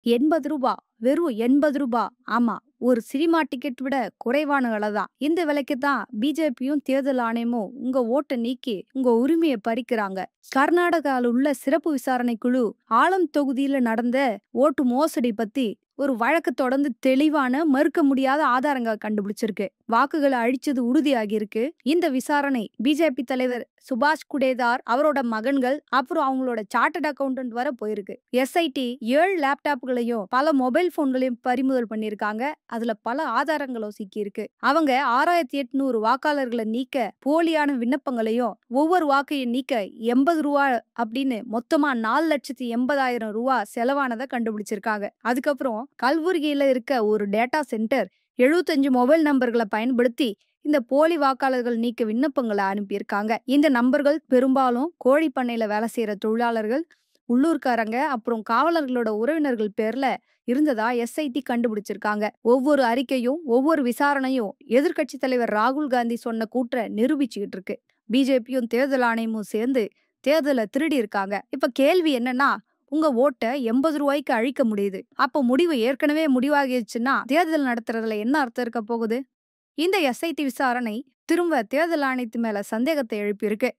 ரூ. 80 வெறும் ரூ. 80. ஆமா. ஒரு சினிமா டிக்கெட் விட குறைவான விலை தான். இந்த விலைக்கு தான் பிஜேபியும் தேர்தல் ஆணையமும் உங்க ஓட்ட நீக்கி உங்க உரிமைய பறிக்கிறாங்க. கர்நாடகால உள்ள சிறப்பு விசாரணை குழு ஆலம் தொகுதியில நடந்த ஓட்டு மோசடி பத்தி ஒரு வழக்கு தொடர்ந்து தெளிவான மறுக்க முடியாத ஆதாரங்கள் கண்டுபிடிச்சிருக்கு. வாக்குகளை அழிச்சது உறுதியாகி இருக்கு. இந்த விசாரணை பிஜேபி தலைவர் சுபாஷ் குடேதார், அவரோட மகன்கள், அப்புறம் அவங்களோட சார்ட்டர்ட் அக்கவுண்டன்ட் வர போயிருக்கு. எஸ்ஐடி 7 லேப்டாப்களையும் பல மொபைல் போன்களையும் பறிமுதல் பண்ணிருக்காங்க. அதுல பல ஆதாரங்களும் சிக்கி இருக்கு. அவங்க 6800 வாக்காளர்களை நீக்க போலியான விண்ணப்பங்களையும் ஒவ்வொரு வாக்கையும் நீக்க ரூ. 80 அப்படின்னு மொத்தமா ரூ. 4,80,000 செலவானதை கண்டுபிடிச்சிருக்காங்க. அதுக்கப்புறம் கல்புர்கியில இருக்க ஒரு டேட்டா சென்டர் 75 மொபைல் நம்பர்களை பயன்படுத்தி இந்த போலி வாக்காளர்கள் நீக்க விண்ணப்பங்களை அனுப்பியிருக்காங்க. இந்த நம்பர்கள் பெரும்பாலும் கோழி பண்ணையில வேலை செய்யற தொழிலாளர்கள், உள்ளூர்காரங்க, அப்புறம் காவலர்களோட உறவினர்கள் பேர்ல இருந்ததா எஸ்ஐடி கண்டுபிடிச்சிருக்காங்க. ஒவ்வொரு அறிக்கையும் ஒவ்வொரு விசாரணையும் எதிர்க்கட்சி தலைவர் ராகுல் காந்தி சொன்ன கூற்றை நிரூபிச்சுக்கிட்டு இருக்கு. பிஜேபியும் தேர்தல் ஆணையமும் சேர்ந்து தேர்தலை திருடி இருக்காங்க. இப்ப கேள்வி என்னன்னா, உங்க ஓட்ட ரூ. 80 அழிக்க முடியுது. அப்போ முடிவு ஏற்கனவே முடிவாகிடுச்சுன்னா தேர்தல் நடத்துறதுல என்ன அர்த்தம் இருக்க போகுது? இந்த எஸ்ஐடி விசாரணை திரும்ப தேர்தல் ஆணையத்து மேல சந்தேகத்தை எழுப்பியிருக்கு.